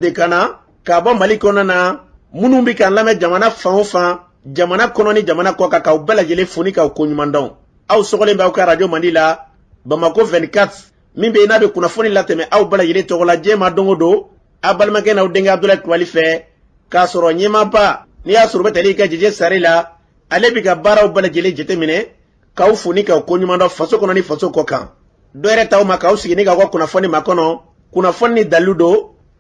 de kana ka bɔ Mali kɔnɔ na minnu bɛ k'an lamɛn jamana fan o fan jamana kɔnɔ ni jamana kɔ kan k'aw bɛɛ lajɛlen fo ni k'aw ko ɲuman dɔn. Aw sɔgɔlen b'aw ka radio Mandi la Bamako 24 min bɛ yen n'a bɛ kunnafoni latɛmɛ aw bɛɛ lajɛlen tɔgɔ la diɲɛ ma don o don a balimakɛ n'aw denkɛ Abdulaye Kulibali fɛ k'a sɔrɔ ɲɛmaaba n'i y'a sɔrɔ o bɛ tali kɛ Jeje Sare la ale bɛ ka baaraw bɛɛ lajɛlen jateminɛ k'aw fo ni k'aw ko ɲuman dɔn faso kɔnɔ ni faso kɔ kan. Dɔ yɛrɛ t'aw ma k'aw sigi ni k'aw ka kunnafoni ma kɔnɔ kunnafoni ni dalilu don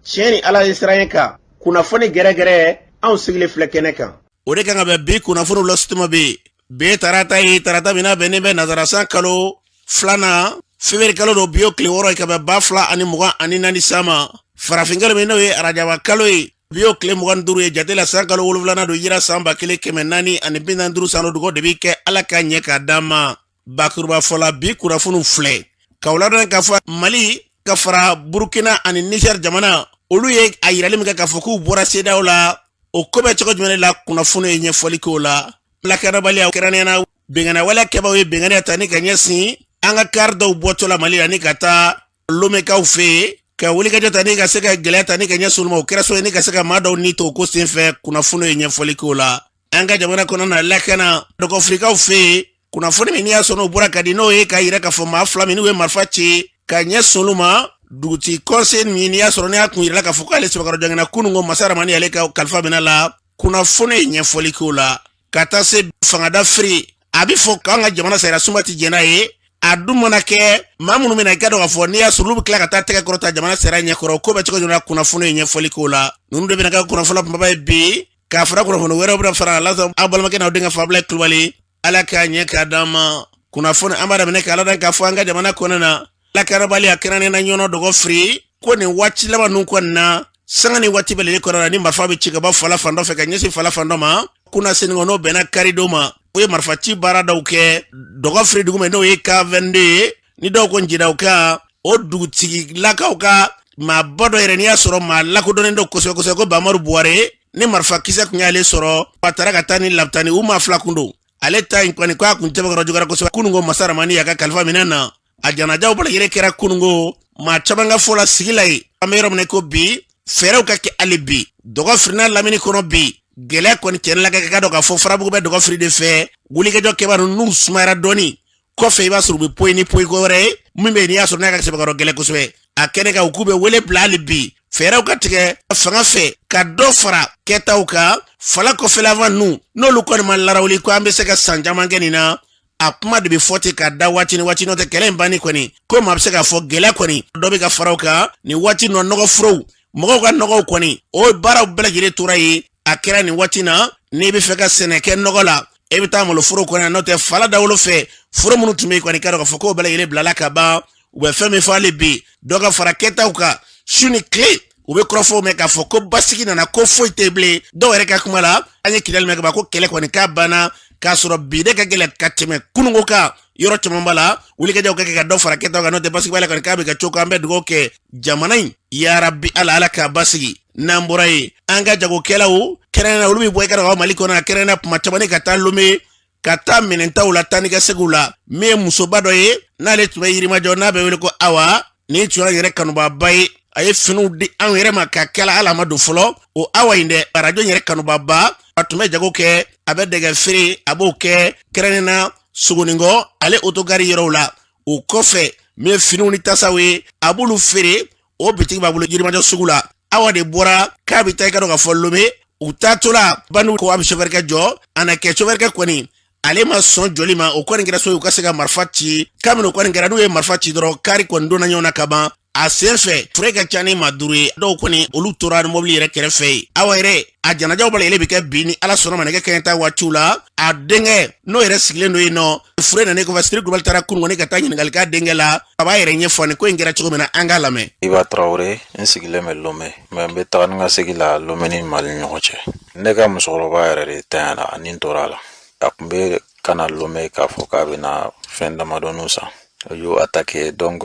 tiɲɛ ni Ala ye siran ye kan kunnafoni gɛrɛgɛrɛ anw sigilen filɛ kɛnɛ kan. O de kan ka bɛn bi kunnafoniw lasutuma bɛ bi tarata ye tarata min na bɛnnen bɛ nazarasan kalo 2 février kalo don bi o tile 6 ye ka bɛn 2024 san ma farafin kalo min n'o ye arajaba kalo ye bi o tile 25 ye jate la san kalo 7 don yira san 1445 san dogo de bɛ kɛ Ala ka ɲɛ k'a d'an ma. Bakuruba fɔla bi kunnafoniw filɛ k'aw ladɔn k'a fɔ Mali ka fara Burkina ani Niger jamana olu ye a yirali min kɛ k'a fɔ k'u bɔra CEDEAO la o ko bɛ cogo jumɛn la kunnafoni ye ɲɛfɔli k'o la. Lakanabaliya kɛrɛnkɛrɛnnenya bɛngɛnna wale kɛbaaw ye bɛngɛnniya ta ni ka ɲɛsin an ka kari dɔw bɔtɔ la Mali la ni ka taa Lomekaw fɛ yen ka wulikajɔ ta ni ka se ka gɛlɛya ta ni ka ɲɛsin olu ma o kɛra so ye ni ka se ka maa dɔw ni to ko senfɛ kunnafoni ye ɲɛfɔli k'o la. An ka jamana kɔnɔ na lakana dɔgɔfirikaw fɛ yen kunnafoni min y'a sɔrɔ n'o bɔra ka di n'o ye k'a yira k'a fɔ maa 2 min n'u ye marifa ci ka ɲɛsin olu ma dugutigi conseil min y'a sɔrɔ n'a kun yirala k'a fɔ k'ale sɛbɛkɔrɔ jangana kunungo Masa Ramani ale ka kalifa minɛ la kunnafoni ye ɲɛfɔli k'o la ka taa se fangada firi a bɛ fɔ k'an ka jamana sariya sunba tɛ jɛn n'a ye a dun mana kɛ maa minnu bɛna i ka dɔn k'a fɔ n'i y'a sɔrɔ olu bɛ tila ka taa tɛgɛ kɔrɔta jamana sariya ɲɛkɔrɔ ko bɛ cogo jumɛn na kunnafoni ye ɲɛfɔli k'o la ninnu de bɛna kɛ kunnafoni kumaba ye bi k'a fara kunnafoni wɛrɛw bɛna fara a la aw balimakɛ n'aw denkɛ Abdulaye Kulibali Ala k'a ɲɛ k'a d'an ma kunnafoni an b'a daminɛ k'a ladɔn k'a fɔ an ka jamana kɔnɔ na lakanabaliya kɛrɛnkɛrɛnnenya ɲɔnɔ dɔgɔ firi ko nin waati laban ninnu kɔni na sanga ni waati bɛɛ kɔnɔ na ni marifa bɛ ci ka bɔ fala fan dɔ fɛ ka ɲɛsin fala fan dɔ ma kunna seningo n'o bɛnna kari dɔ ma o ye marifa ci baara dɔw kɛ dɔgɔ firi dugu ma n'o ye K22 ye ni dɔw ko njidaw ka o dugutigi lakaw ka maa ba dɔ yɛrɛ n'i y'a sɔrɔ maa lakodɔnnen dɔ kosɛbɛ kosɛbɛ ko Bamadu Buware ni marifa kisɛ kun y'ale sɔrɔ a taara ka taa ni labutani u maa 2 kun don ale ta in kɔni k'a kun tɛbɛkɔrɔ jugara kosɛbɛ kunungo Masa Ramani a ka kalifa minɛ na a janajaw bala yɛrɛ kɛra kunungo maa caman ka fɔla sigi la ye an bɛ yɔrɔ min ko bi fɛɛrɛw ka kɛ hali bi dɔgɔ firina lamini kɔnɔ bi gɛlɛya kɔni cɛnni la ka dɔn k'a fɔ farabugu bɛ dɔgɔ firi de fɛ wulikajɔ kɛbaa n'u sumayara dɔɔni kɔfɛ i b'a sɔrɔ u bɛ poyi ni poyi ko wɛrɛ ye min bɛ n'i y'a sɔrɔ n'a ka sɛbɛkɔrɔ gɛlɛn kosɛbɛ a kɛnɛ kan u k'u bɛ wele bila hali bi fɛɛrɛw ka tigɛ fanga fɛ ka dɔ fara kɛtaw kan fala kɔfɛlafa ninnu n'olu kɔni ma larawuli ko an bɛ se ka san caman kɛ nin na a kuma de bɛ fɔ ten ka da waati ni waati n'o tɛ kɛlɛ in banni kɔni ko maa bɛ se k'a fɔ gɛlɛya kɔni dɔ bɛ ka faraw kan nin waati nɔ nɔgɔforow mɔgɔw ka nɔgɔw kɔni o baaraw bɛɛ lajɛlen tora ye a kɛra nin waati na n'i bɛ fɛ ka sɛnɛ kɛ nɔgɔ la e bɛ taa maloforo kɔnɔ n'o tɛ fala dawolo fɛ foro minnu tun bɛ yen kɔni k'a dɔn k'a fɔ k'o bɛɛ lajɛlen bilala ka ban u bɛ fɛn min fɔ hali bi dɔ ka fara kɛtaw kan su ni tile u bɛ kɔrɔfɔw mɛn k'a fɔ ko basigi nana ko foyi tɛ bilen dɔw yɛrɛ ka kuma la an ye kidali mɛn ka ban ko kɛlɛ kɔni k'a banna k'a sɔrɔ bi de ka gɛlɛn ka tɛmɛ kunungo kan yɔrɔ caman b'a la wulikajɔw ka kɛ ka dɔ fara kɛtaw kan n'o tɛ basigi b'a la kɔni k'a bɛ kɛ cogo kan an bɛ dugawu kɛ jamana in yarabi ala k'a basigi n'an bɔra ye an ka jagokɛlaw kɛrɛnkɛrɛnnenya olu bɛ bɔ i ka dɔn Mali kɔnɔ kɛrɛnkɛrɛnnenya kuma caman ka taa Lome ka taa minɛntaw la taa ni ka segiw la min ye musoba dɔ ye n'ale tun bɛ Yirimajɔ n'a bɛ wele ko Awa nin tun y'a yɛrɛ kanubaaba ye a ye finiw di an yɛrɛ ma ka kɛla ala ma don fɔlɔ o Awa in dɛ arajo yɛrɛ kanubaaba a tun bɛ jago kɛ a bɛ dɛgɛ feere a b'o kɛ kɛrɛnkɛrɛnnenya Sogonikɔ ale otogari yɔrɔw la o kɔfɛ min ye finiw ni tasaw ye a b'olu feere o bitigi b'a bolo Yirimajɔ sugu la Awa de bɔra k'a bɛ taa i ka dɔn ka fɔ Lome u taatɔla banu ko a bɛ chauffeur kɛ jɔ a na kɛ chauffeur kɛ kɔni ale ma sɔn jɔli ma o kɔni kɛra so ye u ka se ka marifa ci kabini o kɔni kɛra n'u ye marifa ci dɔrɔn kari kɔni donna ɲɔgɔn na ka ban a sen fɛ fure ka ca ni maa 5 ye dɔw kɔni olu tora ni mobili yɛrɛ kɛrɛfɛ ye Awa yɛrɛ a janajaw bala yɛlɛ bɛ kɛ bi ni ala sɔnna ma nɛgɛ kanɲɛ ta waatiw la a denkɛ n'o yɛrɛ sigilen don yen nɔ fure nana kɔfɛ Sidiki Kulibali taara kunungo ka taa ɲininkali k'a denkɛ la a b'a yɛrɛ ɲɛfɔ nin ko in kɛra cogo min na an k'a lamɛn. Iba Traore n sigilen bɛ Lome mais n bɛ taga ni ka segin la Lome ni Mali ni ɲɔgɔn cɛ ne ka musokɔrɔba yɛrɛ de tanyana ani n tora la a kun bɛ kana Lome k'a fɔ k'a bɛna fɛn damadɔninw san o y'o attaqué donc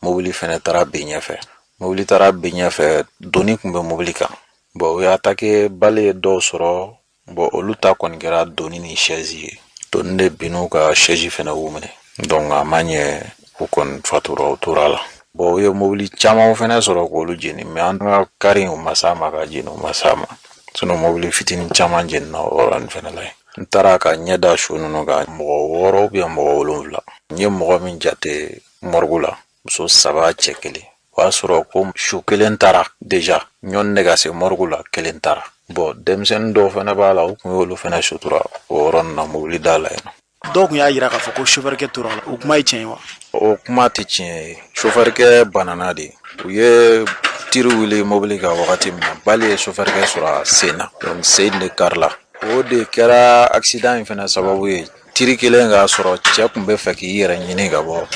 mobili fɛnɛ taara bin ɲɛfɛ mobili taara bin ɲɛfɛ doni kun bɛ mobili kan bon o ye attaqué bale ye dɔw sɔrɔ bon olu ta kɔni kɛra doni ni chaise ye doni de bin'u ka chaise fɛnɛ y'u minɛ donc a ma ɲɛ u kɔni fatura u tora la Bon, u ye mobili camanw fɛnɛ sɔrɔ k'olu jeni mais an ka kari u ma s'a ma ka jeni u ma s'a ma sinon mobili fitinin caman jenina o yɔrɔnin fɛnɛ la yen. N taara ka ɲɛ da su ninnu kan mɔgɔ 6 mɔgɔ 7 n ye mɔgɔ min jate morgue la muso 3 cɛ 1 o y'a sɔrɔ ko su kelen taara déjà ɲɔni ne ka se morgue la kelen taara. Bon denmisɛnnin dɔw fɛnɛ b'a la u kun y'olu fɛnɛ sutura o yɔrɔnin na mobili da la yen. Dɔw kun y'a yira k'a fɔ ko chauffeur-kɛ tora la o kuma ye tiɲɛ ye wa? O kuma tɛ tiɲɛ ye. Chauffeur-kɛ banana de u ye tiri wuli mobili kan wagati min na bali ye chauffeur-kɛ sɔrɔ a sen na donc sen de karila. O de kɛra accident in fɛnɛ sababu ye tiri kelen k'a sɔrɔ cɛ kun bɛ fɛ k'i yɛrɛ ɲini ka bɔ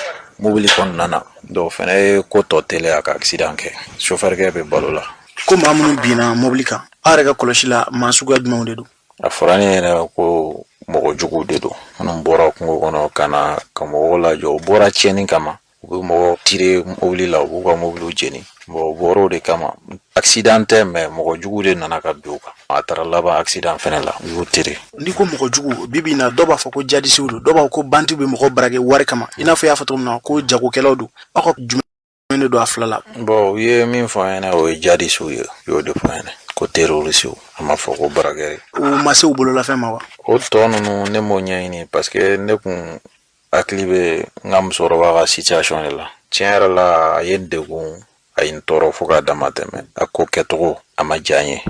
mobili kɔnɔna na donc fɛnɛ ye ko tɔ teliya ka accident kɛ chauffeur-kɛ bɛ balo la. Ko maa minnu binna mobili kan aw yɛrɛ ka kɔlɔsi la maa suguya jumɛnw de don? A fɔra ne ɲɛna ko mɔgɔ juguw de don minnu bɔra kungo kɔnɔ ka na ka mɔgɔw lajɔ u bɔra tiɲɛni kama u bɛ mɔgɔ tire mobili la u b'u ka mobiliw jeni bon u bɔra o de kama accident tɛ mais mɔgɔ jugu de nana ka bin u kan a taara laban accident fɛnɛ la u y'u tire. N'i ko mɔgɔ jugu bibi in na dɔw b'a fɔ ko jadisiw don dɔw b'a fɔ ko bantiw bɛ mɔgɔ barake wari kama i n'a fɔ i y'a fɔ cogo min na ko jagokɛlaw don aw ka jumɛn de don a fila la? Bon u ye min fɔ an ɲɛna o ye jadisiw ye u y'o de fɔ an ɲɛna ko terrorisiw a ma fɔ ko barakɛri. U ma se u bololafɛn ma wa? O tɔ ninnu ne m'o ɲɛɲini parce que ne kun hakili bɛ n ka musokɔrɔba ka situation de la tiɲɛ yɛrɛ la a ye n degun a ye n tɔɔrɔ fo k'a dama tɛmɛ a ko kɛcogo a ma diya n ye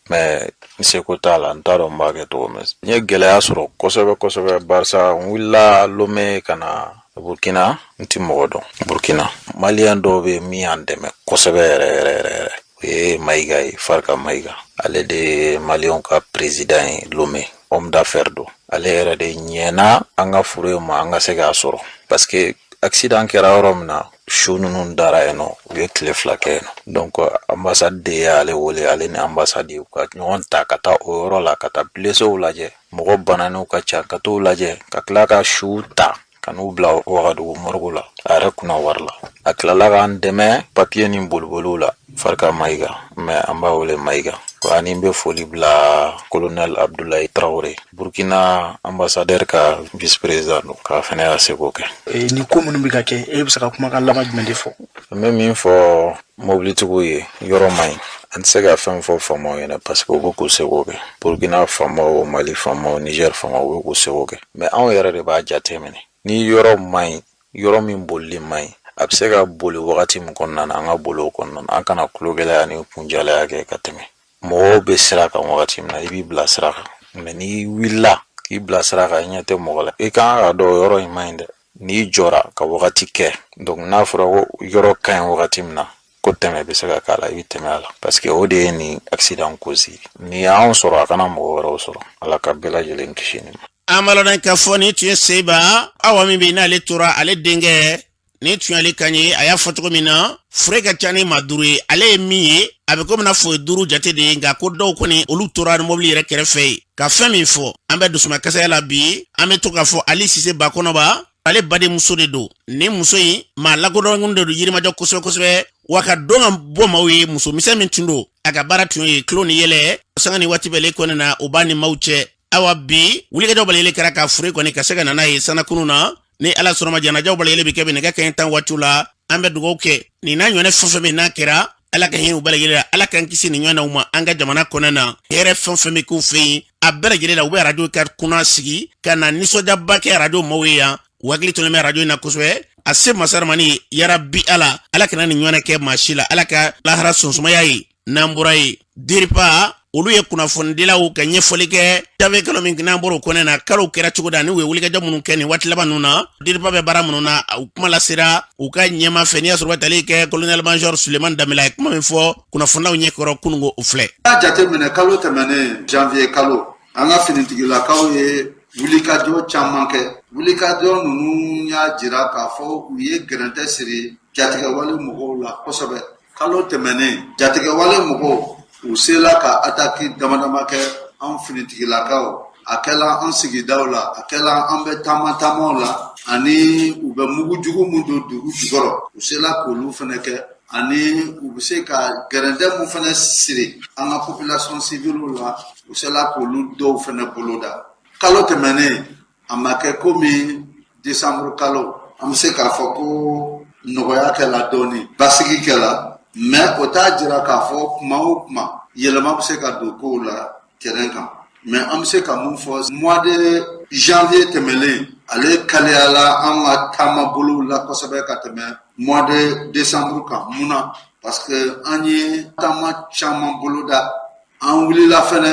mais n seko t'a la n t'a dɔn n b'a kɛ cogo min n ye gɛlɛya sɔrɔ kosɛbɛ kosɛbɛ barisa n wulila Lomé ka na Burkina n ti mɔgɔ dɔn Burkina maliyɛn dɔw bɛ min y'an dɛmɛ kosɛbɛ yɛrɛ yɛrɛ yɛrɛ o ye Mayiga ye Farka Mayiga ale de ye maliyɛnw ka président ye Lomé homme d'affaires don ale yɛrɛ de ɲɛna an ka furu ma an ka se k'a sɔrɔ parce que accident kɛra yɔrɔ min na su ninnu dara yen nɔ u ye tile 2 kɛ yen nɔ donc ambassade de y'ale wele ale ni ambassade u ka ɲɔgɔn ta ka taa o yɔrɔ la ka taa blessew lajɛ mɔgɔ bananiw ka ca ka t'u lajɛ ka tila ka su ta ka n'u bila Wagadugu morgue la a yɛrɛ kunna wari la a tilala k'an dɛmɛ papier ni boliboliw la Farka Mayiga mais an b'a wele Mayiga ani n bɛ foli bila colonel Abdoulaye Traoré Burkina ambassadeur ka vice président don k'a fɛnɛ y'a seko kɛ. Ni ko minnu bɛ ka kɛ e bɛ se ka kumakan laban jumɛn de fɔ? N bɛ min fɔ mobilitigiw ye yɔrɔ man ɲi an tɛ se ka fɛn fɔ faamaw ɲɛna parce que u bɛ k'u seko kɛ Burkina faamaw Mali faamaw Niger faamaw u bɛ k'u seko kɛ mais anw yɛrɛ de b'a jateminɛ ni yɔrɔ man ɲi yɔrɔ min bolili man ɲi a bɛ se ka boli wagati min kɔnɔna na an ka boli o kɔnɔna na an kana tulogɛlɛya ni kunjalaya kɛ ka tɛmɛ mɔgɔw bɛ sira kan wagati min na i b'i bila sira kan mais n'i wulila k'i bila sira kan i ɲɛ tɛ mɔgɔ la i kan ka dɔn yɔrɔ in man ɲi dɛ n'i jɔra ka wagati kɛ donc n'a fɔra ko yɔrɔ ka ɲi wagati min na ko tɛmɛ bɛ se ka k'a la i bɛ tɛmɛ a la parce que o de ye nin accident cause ni y'anw sɔrɔ a kana mɔgɔ wɛrɛw sɔrɔ ala ka bɛɛ lajɛlen kisi nin ma. An b'a lɔn k'a fɔ ni tun ye Seba awa min bɛ yen n'ale tora ale denkɛ ni tun y'ale kan ye a y'a fɔ cogo min na fure ka ca ni maa 5 ye ale ye min ye a bɛ komi na fɔ 5 jate de ye nka ko dɔw kɔni olu tora ni mobili yɛrɛ kɛrɛfɛ ye ka fɛn min fɔ an bɛ dusumakasaya la bi an bɛ to k'a fɔ Ali Sise Bakɔnɔba ale badenmuso de don ni muso in maa lakodɔn de don Yirimajɔ kosɛbɛ kosɛbɛ wa ka dɔn ka bɔ maaw ye muso misɛn min tun don a ka baara tun ye kilo ni yɛlɛ sanga ni waati bɛɛ kɔni na o b'a ni maaw cɛ awa bi wulikajɔw balele kɛra ka fure kɔni ka se ka nana ye sanakunu na ni ala sɔnna ma janajaw balele bɛ kɛ nɛgɛ kanɲɛ 10 waatiw la an bɛ dugawu kɛ nin n'a ɲɔgɔnna fɛn fɛn min n'a kɛra ala ka hinɛ u bɛɛ lajɛlen la ala k'an kisi nin ɲɔgɔnnaw ma an ka jamana kɔnɔ na hɛrɛ fɛn fɛn bɛ k'u fɛ yen a bɛɛ lajɛlen la u bɛ arajo ka kunna sigi ka na nisɔndiyaba kɛ arajo maaw ye yan u hakili tolen bɛ arajo in na kosɛbɛ a se masaramani yarabi ala kana nin ɲɔgɔnna kɛ maa si la ala ka lahara sɔnsumaya ye n'an bɔra ye Diripa olu ye kunnafonidilaw ka ɲɛfɔli kɛ jabe kalo min n'an bɔra o kɔnɛ na kalo kɛra cogo da ni u ye wulikajɔ minnu kɛ nin waati laban ninnu na Diripa bɛ baara minnu na u kuma lasera u ka ɲɛma fɛ n'i y'a sɔrɔ tali kɛ colonel major Suleman Damila ye kuma min fɔ kunnafonilaw ɲɛkɔrɔ kunungo u filɛ. N'a jateminɛ kalo tɛmɛnen janvier kalo an ka finitigilakaw ye wulikajɔ caman kɛ wulikajɔ ninnu y'a jira k'a fɔ u ye gɛrɛntɛ siri jatigɛwale mɔgɔw la kosɛbɛ kalo tɛmɛnen jatigɛwale mɔgɔw u sela ka ataki damadama kɛ an finitigilakaw a kɛla an sigidaw la a kɛla an bɛ taama-taamaw la ani u bɛ mugu jugu min don dugu jukɔrɔ u sela k'olu fɛnɛ kɛ ani u bɛ se ka gɛrɛntɛ mun fɛnɛ siri an ka population civile la u sela k'olu dɔw fɛnɛ boloda kalo tɛmɛnen a ma kɛ komi décembre kalo an bɛ se k'a fɔ ko nɔgɔya kɛla dɔɔni basigi kɛla mais o t'a jira k'a fɔ kuma o kuma yɛlɛma bɛ se ka don kow la terrain kan mais an bɛ se ka mun fɔ mois de janvier tɛmɛlen ale kaliyala an ka taama bolo la kosɛbɛ ka tɛmɛ mois de décembre kan mun na parce que an ye taama caman bolo da an wulila fɛnɛ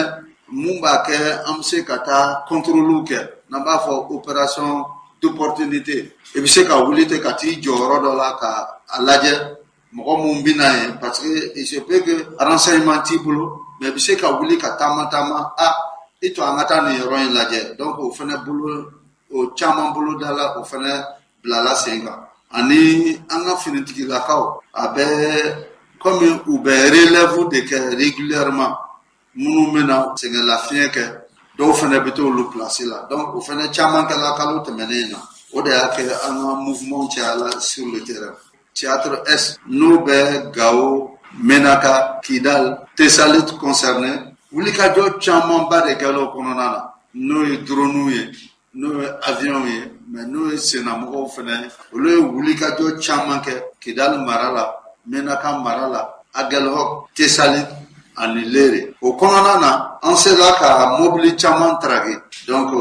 mun b'a kɛ an bɛ se ka taa contrôle kɛ n'an b'a fɔ opération d'opportunité i bɛ se ka wuli ten ka t'i jɔyɔrɔ dɔ la ka a lajɛ mɔgɔ mun bɛ na yen parce que il se peut que renseignement t'i bolo mais i bɛ se ka wuli ka taama i to an ka taa nin yɔrɔ in lajɛ donc o fɛnɛ bolo o caman bolo da la o fɛnɛ bilala sen kan ani an ka finitigilakaw a bɛ comme u bɛ relève de kɛ régulièrement minnu bɛna sɛgɛnlafiɲɛ kɛ dɔw fɛnɛ bɛ t'olu place la donc o fɛnɛ caman kɛla kalo tɛmɛnen na o de y'a kɛ an ka mouvement cayala sur le terrain théâtre S n'o bɛ Gao Menaka Kidal Tessalit concerné wulikajɔ camanba de kɛla o kɔnɔna na n'o ye drone ye n'o ye avion ye mais n'o ye sennamɔgɔw fɛnɛ olu ye wulikajɔ caman kɛ Kidal mara la Menaka mara la Aguelhok Tessalit ani Lere o kɔnɔna na an sera ka mobili caman traquer donc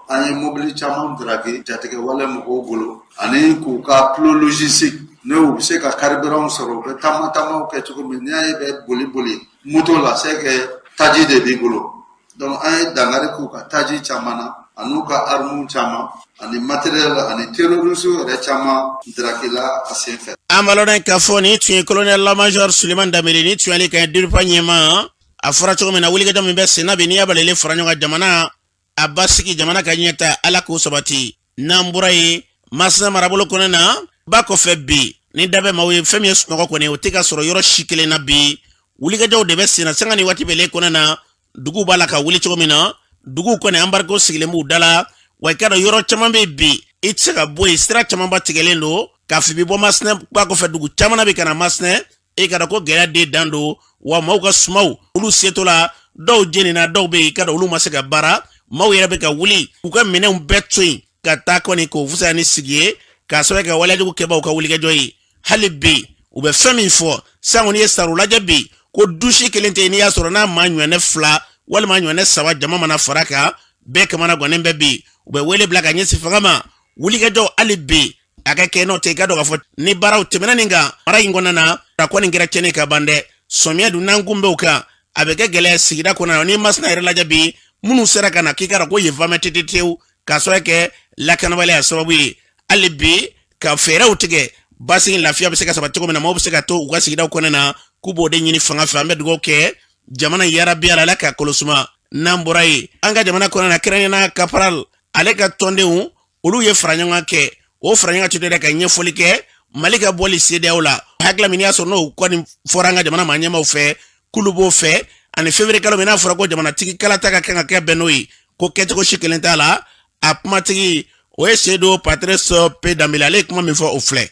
an ye mobili caman traquer jatigɛwale mɔgɔw bolo ani k'u ka plan logistique n'u bɛ se ka carburant sɔrɔ u bɛ taama-taamaw kɛ cogo min n'i y'a ye bɛ boli moto la c'est que taji de b'i bolo donc an ye dangari k'u ka taji caman na an'u ka armes caman ani matériel ani terroristes yɛrɛ caman drakela a sen fɛ. An b'a lɔn k'a fɔ nin tun ye colonel la major Suleman Danbele ni tun y'ale ka DIRPA ɲɛmaa a fɔra cogo min na wulikajɔ min bɛ sen na bi n'i y'a balile fara ɲɔgɔn kan jamana a basigi jamana ka ɲɛta ala k'o sabati n'an bɔra ye Masina marabolo kɔnɔ na ba kɔfɛ bi ni dabɛ maaw ye fɛn min ye sunɔgɔ kɔni o tɛ ka sɔrɔ yɔrɔ si kelen na bi wulikajɔw de bɛ sen na sanga ni waati bɛ le kɔnɔ na dugu b'a la ka wuli cogo min na dugu kɔni embargo sigilen b'u da la wa i ka dɔn yɔrɔ caman bɛ bi i tɛ se ka bɔ yen sira caman ba tigɛlen don k'a fɔ i bɛ bɔ Masina ba kɔfɛ dugu caman bɛ ka na Masina e ka dɔn ko gɛlɛya den dan don wa maaw ka sumaw olu setɔ la dɔw jenina dɔw bɛ yen i ka dɔn olu ma se ka baara maaw yɛrɛ bɛ ka wuli u ka minɛnw bɛɛ to yen ka taa kɔni k'o fisaya ni sigi ye k'a sababu kɛ waleyajugu kɛbaaw ka wulikajɔ ye hali bi u bɛ fɛn min fɔ sango ni ye saro lajɛ bi ko dusi kelen tɛ n'i y'a sɔrɔ n'a maa ɲɔgɔnɛ 2 walima ɲɔgɔnɛ 3 jama mana fara kan bɛɛ kamana gannen bɛ bi u bɛ wele bila ka ɲɛsin fanga ma wulikajɔ hali bi a ka kɛ n'o tɛ i ka dɔn k'a fɔ ni baaraw tɛmɛna nin kan mara in kɔnɔna na a kɔni kɛra tiɲɛni ka ban dɛ sɔmiya dun n'an kun bɛ o kan a bɛ kɛ gɛlɛya sigida kɔnɔ na ni Masina yɛrɛ lajɛ bi minnu sera ka na k'i ka dɔn ko yen famɛ tetetewu k'a sɔrɔ kɛ lakanabaliya sababu ye hali bi ka fɛɛrɛw tigɛ basigi lafiya bɛ se ka sabati cogo min na maaw bɛ se ka to u ka sigidaw kɔnɔ na k'u b'o de ɲini fanga fɛ an bɛ dugawu kɛ jamana yarabi ala ka kɔlɔsuma n'an bɔra ye an ka jamana kɔnɔ na kɛrɛnkɛrɛnnenya caporal ale ka tɔndenw olu ye fara ɲɔgɔn kɛ o fara ɲɔgɔn tɛ dɛ ka ɲɛfɔli kɛ Mali ka bɔli CEDEAO la hakilila min y'a sɔrɔ n'o kɔni fɔra an ka jamana maa ɲɛmaaw fɛ k'olu b'o fɛ ani février kalo min n'a fɔra ko jamanatigi kalata ka kan ka kɛ bɛn n'o ye ko kɛcogo si kelen t'a la a kumatigi o ye Seydou Patrice P Danbele ale ye kuma min fɔ o filɛ.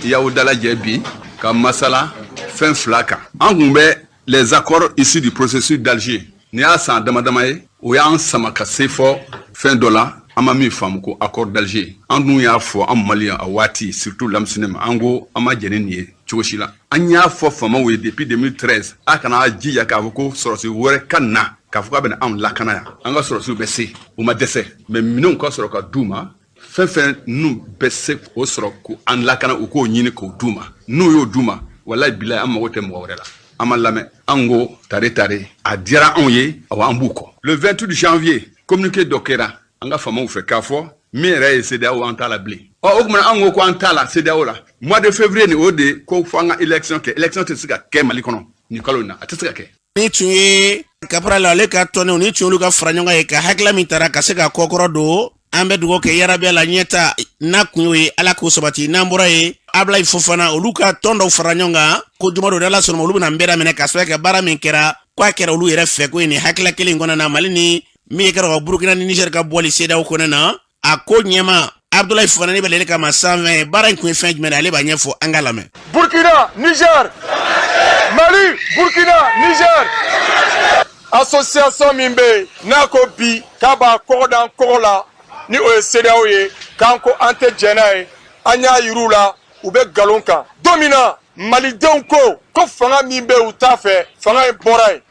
Yaoudala Djebi ka masala fɛn 2 kan an kun bɛ les accords issus du processus d'Alger ni y'a san damadama ye o y'an sama ka se fɔ fɛn dɔ la an ma min faamu ko accord d'Alger an dun y'a fɔ an Malien a waati surtout lamisinɛ ma an ko an ma jɛni nin ye cogo si la an y'a fɔ faamaw ye depuis 2013 a kana jija k'a fɔ ko sɔrɔsi wɛrɛ ka na k'a fɔ k'a bɛna anw lakana yan an ka sɔrɔsiw bɛ se u ma dɛsɛ mais minɛnw ka sɔrɔ ka d'u ma fɛn ninnu bɛ se k'o sɔrɔ ko an lakana u k'o ɲini k'o d'u ma n'u y'o d'u ma walayi bilayi an mago tɛ mɔgɔ wɛrɛ la an ma lamɛn an ko tare a diyara anw ye awa an b'u kɔ le 28 janvier communiqué dɔ kɛra an ka faamaw fɛ k'a fɔ min yɛrɛ ye CEDEAO an t'a la bilen o tuma an ko an t'a la CEDEAO la mois de février ni o de ko fɔ an ka élection kɛ élection tɛ se ka kɛ Mali kɔnɔ nin kalo in na a tɛ se ka kɛ. Ni tun ye caporal ale ka tɔndenw ni tun y'olu ka fara ɲɔgɔn ye ka hakilila min taara ka se ka kɔkɔrɔ don an bɛ dugawu kɛ yarabi la ɲɛta n'a kun y'o ye ala k'o sabati n'an bɔra ye Ablaye Fofana olu ka tɔn dɔw fara ɲɔgɔn kan ko juma dɔ ala sɔnna olu bɛna nbɛra minɛ ka sɔrɔ kɛ baara min kɛra k'a kɛra olu yɛrɛ fɛ ko nin hakilila kelen kɔnɔ na Mali ni min kɛra ka Burkina ni Niger ka bɔli CEDEAO kɔnɔ na a ko ɲɛma Abdoulaye Fofana ne bɛ lele kama 120 baara in kun ye fɛn jumɛn ale b'a ɲɛfɔ an ka lamɛn. Burkina, Niger, Mali, Burkina, Niger. Association min bɛ n'a ko bi k'a b'a kɔgɔ da kɔgɔ la ni o ye CEDEAO ye k'an ko an tɛ jɛn n'a ye an y'a yir'u la u bɛ galon kan don min na malidenw ko fanga min bɛ u t'a fɛ fanga in bɔra yen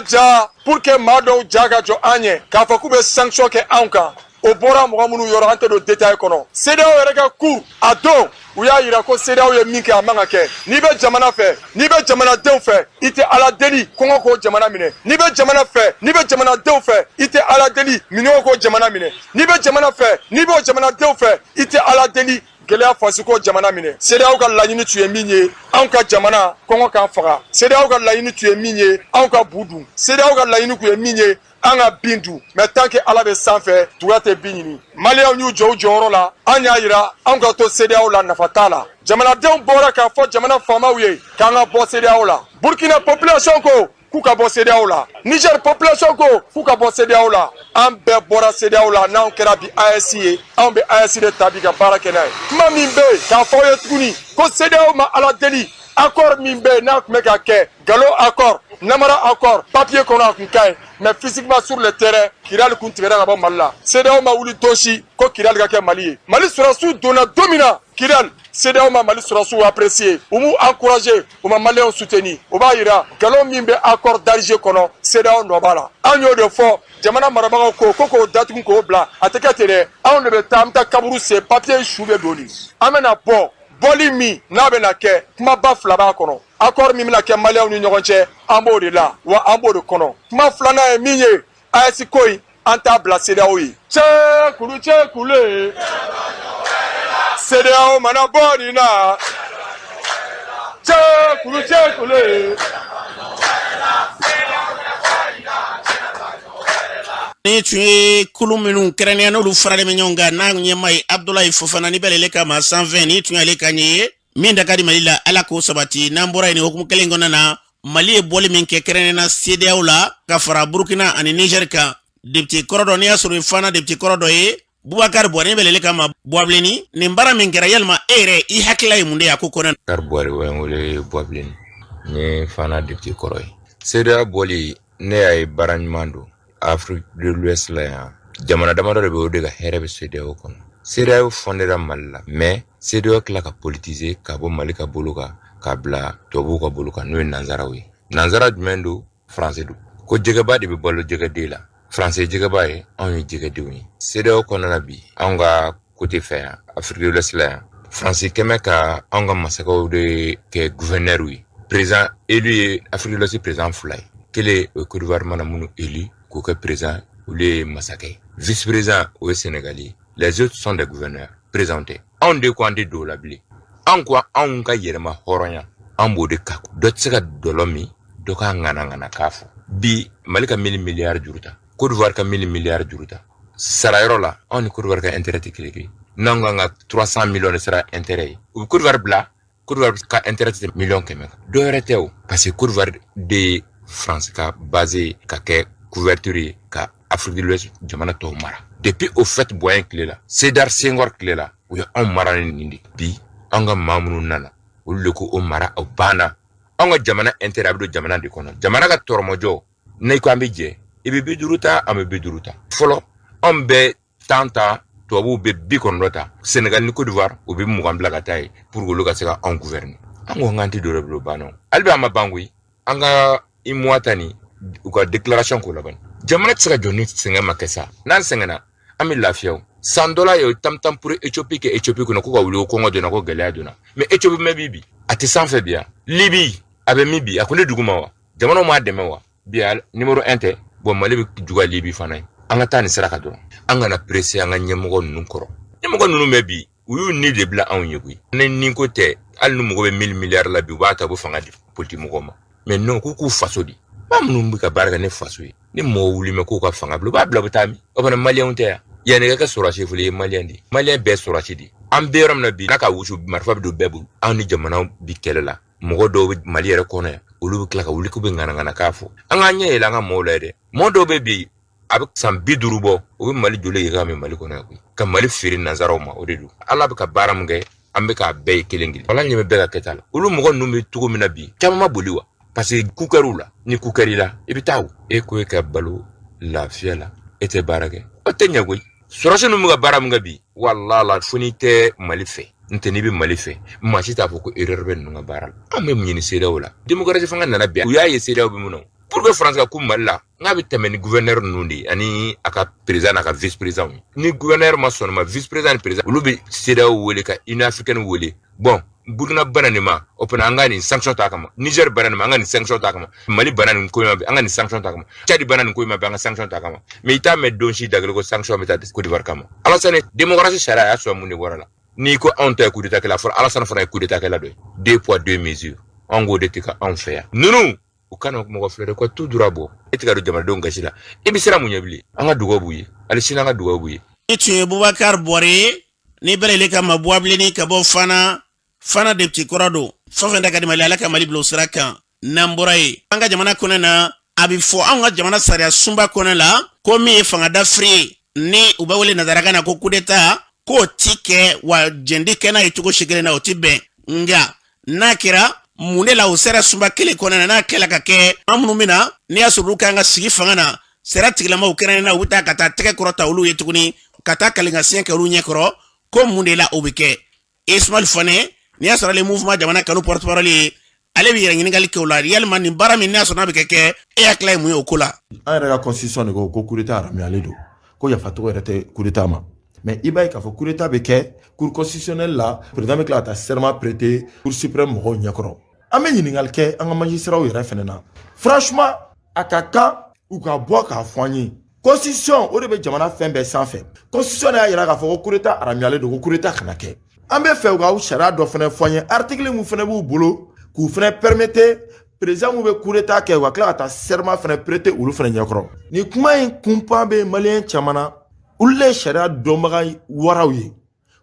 ja pour que maa dɔw ja ka jɔ an ɲɛ k'a fɔ k'u bɛ sanction kɛ anw kan o bɔra mɔgɔ minnu yɔrɔ an tɛ don détail kɔnɔ CEDEAO yɛrɛ ka cour a don u y'a yira ko CEDEAO ye min kɛ a man ka kɛ n'i bɛ jamana fɛ n'i bɛ jamanadenw fɛ i tɛ ala deli kɔngɔ k'o jamana minɛ n'i bɛ jamana fɛ n'i bɛ jamanadenw fɛ i tɛ ala deli minɛnw k'o jamana minɛ n'i bɛ jamana fɛ n'i b'o jamanadenw fɛ i tɛ ala deli gɛlɛya fasi ko jamana minɛ CEDEAO ka laɲini tun ye min ye anw ka jamana kɔngɔ k'an faga CEDEAO ka laɲini tun ye min ye anw ka bu dun CEDEAO ka laɲini tun ye min ye an ka bin dun mais tant que ala bɛ sanfɛ tuya tɛ bin ɲini maliyɛnw y'u jɔ u jɔyɔrɔ la an y'a yira anw ka to CEDEAO la nafa t'a la jamanadenw bɔra k'a fɔ jamana faamaw ye k'an ka bɔ CEDEAO la Burkina population ko k'u ka bɔ CEDEAO la Niger population ko k'u ka bɔ CEDEAO la an bɛɛ bɔra CEDEAO la n'anw kɛra bi AES ye anw bɛ AES de ta bi ka baara kɛ n'a ye kuma min bɛ yen k'a fɔ aw ye tuguni ko CEDEAO ma ala deli accord min bɛ yen n'a tun bɛ ka kɛ Galo accord Namara accord papier kɔnɔ a tun ka ɲi mais physiquement sur le terrain Kidal kun tigɛra ka bɔ Mali la CEDEAO ma wuli don si ko Kidal ka kɛ Mali ye Mali sɔrɔsiw donna don min na Kidal CEDEAO ma Mali sɔrɔsiw apprécier u m'u encourager u ma maliyɛnw soutenir o b'a yira galon min bɛ accord d'Alger kɔnɔ CEDEAO nɔ b'a la an y'o de fɔ jamana marabagaw ko k'o datugu k'o bila a tɛ kɛ ten dɛ anw de bɛ taa an bɛ taa kaburu sen papier su bɛ don nin an bɛna bɔli min n'a bɛna kɛ kumaba fila b'a kɔnɔ accord min bɛna kɛ maliyɛnw ni ɲɔgɔn cɛ an b'o de la wa an b'o de kɔnɔ kuma filanan ye min ye AES ko in an t'a bila CEDEAO ye cɛ kule CEDEAO mana bɔ nin na cɛ kule ni tun ye kulu minnu kɛrɛnkɛrɛnnen n'olu faralen bɛ ɲɔgɔn kan n'a ɲɛmaa ye Abdulayi Fofana ni bɛlɛle kama 120 ni tun y'ale ka ɲɛ ye min da ka di Mali la ala k'o sabati n'an bɔra yen ni hukumu kelen kɔnɔna na Mali ye bɔli min kɛ kɛrɛnkɛrɛnna CEDEAO la ka fara Burkina ani Niger kan député kɔrɔ dɔ n'i y'a sɔrɔ fana député kɔrɔ dɔ ye Boubacar Boigny bɛlɛle kama Boabileni nin baara min kɛra yalima e yɛrɛ i hakilila ye mun de ye a ko kɔnɔ Boubacar Boigny wele Boabileni ni fana député kɔrɔ ye CEDEAO bɔli ne y'a ye baara ɲuman don Afrique de l'Ouest la yan jamana damadɔ de bɛ o de ka hɛrɛ bɛ CEDEAO kɔnɔ CEDEAO fondera Mali la mais CEDEAO tila ka politiser ka bɔ Mali ka bolo kan k'a bila tubabuw ka bolo kan n'o ye nanzaraw ye nanzara jumɛn don français don ko jɛgɛba de bɛ balo jɛgɛden la français jɛgɛba ye anw ye jɛgɛdenw ye CEDEAO kɔnɔna bi anw ka côté fɛ yan Afrique de l'Ouest la yan français kɛmɛ ka anw ka masakɛw de kɛ gouverneur ye président élu ye Afrique de l'Ouest président fila ye kelen o ye Côte d'Ivoire mana minnu élu k'o kɛ président olu ye masakɛ vice-président o ye Sénégalais les autres sont des gouverneurs présentés anw de ko an tɛ don o la bilen anw ko anw ka yɛrɛma hɔrɔnya an b'o de ka dɔ tɛ se ka dɔlɔ min dɔ ka ŋana k'a fɔ bi Mali ka 1000 miliyari juru ta Côte d'Ivoire ka 1000 miliyari juru ta sarayɔrɔ la anw ni Côte d'Ivoire ka intérêt tɛ kelen ye n'anw kan ka 300 millions de sara intérêt ye u bɛ Côte d'Ivoire bila Côte d'Ivoire ka intérêt tɛ million 100 dɔ wɛrɛ tɛ o parce que Côte d'Ivoire de France ka basé ka kɛ couverture ka Afrique de l'Ouest jamana tɔw mara depuis au fait Boigny tile la Sédar Senghor tile la u ye anw mara ni nin de bi an ka maa minnu nana olu de ko o mara o banna an ka jamana intérêt a bɛ don jamana de kɔnɔ jamana ka tɔrɔmɔjɔ ne ko an bɛ jɛ i bɛ 50 ta an bɛ 50 ta fɔlɔ anw bɛ 10 ta tubabuw bɛ 90 ta Sénégal ni Côte d'Ivoire u bɛ 20 bila ka taa ye pour que olu ka se ka anw gouverner an ko k'an tɛ dɔ bolo banna hali bi an ma ban koyi an ka i mois ta ni u ka déclaration ko laban jamana tɛ se ka jɔ ni sɛgɛn ma kɛ sa n'an sɛgɛnna an bɛ lafiya o $100 ye tam pour Éthiopie kɛ Éthiopie kɔnɔ ko ka wuli ko kɔngɔ donna ko gɛlɛya donna mais Éthiopie mɛ bi a tɛ sanfɛ bi yan Libye a bɛ min bi a ko ne duguma wa jamanaw m'a dɛmɛ wa bi numéro 1 tɛ bon Mali bɛ juga Libye fana ye an ka taa nin sira kan dɔrɔn an kana presser an ka ɲɛmɔgɔ ninnu kɔrɔ ɲɛmɔgɔ ninnu bɛ bi u y'u ni de bila anw ye koyi ni ko tɛ hali ni mɔgɔ bɛ 1000 miliyari la bi u b'a ta u bɛ fanga di politique mɔgɔw ma mais non k'u faso di maa minnu bɛ ka baara kɛ ne faso ye ni mɔgɔ wuli mɛ k'u ka fanga bila u b'a bila u bɛ taa min o fana maliyɛnw tɛ yan yanni ka kɛ sɔrɔsi fɔlɔ ye maliyɛn de maliyɛn bɛɛ sɔrɔsi de an bɛ yɔrɔ min na bi n'a ka wusu marifa bɛ don bɛɛ bolo anw ni jamanaw bi kɛlɛ la mɔgɔ dɔw bɛ Mali yɛrɛ kɔnɔ yan olu bɛ tila ka wuli k'u bɛ ŋanaŋana k'a fɔ an k'an ɲɛ yɛlɛ an ka mɔgɔw la dɛ mɔgɔ dɔw bɛ bi a bɛ san 50 bɔ o bɛ Mali joli ye k'a mɛ Mali kɔnɔ yan koyi ka Mali feere nanzaraw ma o de don ala bɛ ka baara min kɛ an bɛ k'a bɛɛ ye kelen kelen wala ɲɛ bɛ bɛɛ ka kɛta la olu mɔgɔ ninnu bɛ cogo min na bi caman ma boli wa parce que ku kɛr'u la ni ku kɛr'i la i bɛ taa o e ko e ka balo lafiya la e tɛ baara kɛ o tɛ ɲɛ koyi sɔrɔsi ninnu bɛ ka baara min kɛ bi wala fo n'i tɛ Mali fɛ nte ni bi Mali fɛ maa si t'a fɔ ko erreur bɛ ninnu ka baara la an bɛ mun ɲini CEDEAO la démocratie fanga nana bi u y'a ye CEDEAO bɛ mun na pour que France ka ku Mali la n'a bɛ tɛmɛ ni gouverneur ninnu de ani a ka président n'a ka vice président ni gouverneur ma sɔn ma vice président ni président olu bɛ CEDEAO wele ka Union africaine wele bon Burkina bana nin ma o fana an ka nin sanction ta kama Niger bana nin ma an ka nin sanction ta kama Mali bana nin ko ma an ka nin sanction ta kama Tchad bana nin ko ma an ka sanction ta kama mais i t'a mɛn don si dagale ko sanction bɛ taa Côte d'Ivoire kama Alassane démocratie sariya y'a sɔrɔ mun de bɔra la n'i ko anw ta ye coup d'état kɛla fɔlɔ Alassane fana ye coup d'état kɛla dɔ ye 2 poids 2 mesures an k'o de tɛ ka anw fɛ yan ninnu u kana mɔgɔ filɛ dɛ ko tout droit bɔ e tɛ ka don jamanadenw gasi la i bɛ siran mun ɲɛ bilen an ka dugawu b'u ye hali sini an ka dugawu b'u ye. ni tun ye Boubacar Bɔre ni bɛɛ lajɛlen ka mabuwabilenni ka bɔ fana deputy kɔrɔ don fɛn da ka di Mali ala ka Mali bila o sira kan n'an bɔra ye an ka jamana kɔnɔ na a bɛ fɔ anw ka jamana sariya sunba kɔnɔ la ko min ye fangada firi ni u bɛ wele nazarakan na ko coup d'état k'o ti kɛ wa jɛndi kɛ n'a ye cogo si kelen na o ti bɛn nga n'a kɛra mun de la o sera sunba kelen kɔnɔ na n'a kɛla ka kɛ an minnu bɛna n'i y'a sɔrɔ olu kan ka sigi fanga na sera tigilamaw kɛrɛnkɛrɛnnen na u bɛ taa ka taa tɛgɛ kɔrɔta olu ye tuguni ka taa kalinkasiɲɛ kɛ olu ɲɛkɔrɔ ko mun de la o bɛ kɛ Ismail Fane n'i y'a sɔrɔ ale mouvement jamana kanu porte-parole ye ale bɛ yɛrɛ ɲininkali kɛ o la yalima nin baara min n'a sɔrɔ n'a bɛ kɛ e hakili ye mun ye o ko la. an yɛrɛ ka constitution de ko coup d'état haramuyalen don ko yafacogo yɛrɛ tɛ coup d'état ma mais i b'a ye k'a fɔ coup d'état bɛ kɛ cour constitutionnelle la président bɛ tila ka taa serment prêter cour suprême mɔgɔw ɲɛkɔrɔ an bɛ ɲininkali kɛ an ka magistrats yɛrɛ fɛnɛ na franchement a ka kan u ka bɔ k'a fɔ an ye constitution o de bɛ jamana fɛn bɛɛ sanfɛ constitution y'a yira k'a fɔ ko coup d'état haramuyalen don ko coup d'état kana kɛ an bɛ fɛ u ka sariya dɔ fɛnɛ fɔ an ye article mun fɛnɛ b'u bolo k'u fɛnɛ permettre président mun bɛ coup d'état kɛ u ka tila ka taa serment fɛnɛ prêter olu fɛnɛ ɲɛkɔrɔ nin kuma in kunpan bɛ maliyɛn caman na olu le sariya dɔnbaga waraw ye